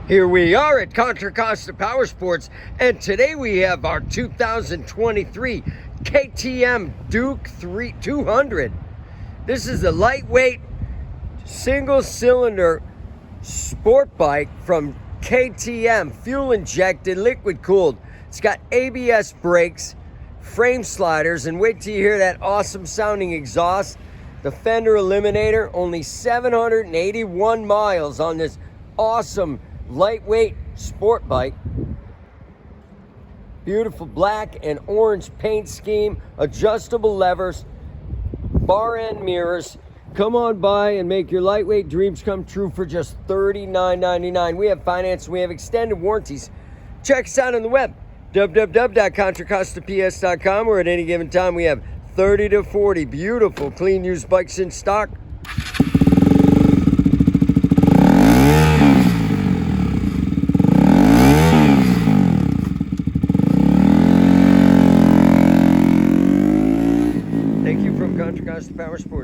Here we are at Contra Costa Powersports, and today we have our 2023 KTM Duke 200. This is a lightweight, single-cylinder sport bike from KTM, fuel-injected, liquid-cooled. It's got ABS brakes, frame sliders, and wait till you hear that awesome-sounding exhaust. The fender eliminator, only 781 miles on this awesome lightweight sport bike. Beautiful black and orange paint scheme, adjustable levers, bar end mirrors. Come on by and make your lightweight dreams come true for just $39.99. We have finance, we have extended warranties. Check us out on the web, www.contracostaps.com, or at any given time we have 30 to 40 beautiful clean used bikes in stock. Thank you from Contra Costa Powersports.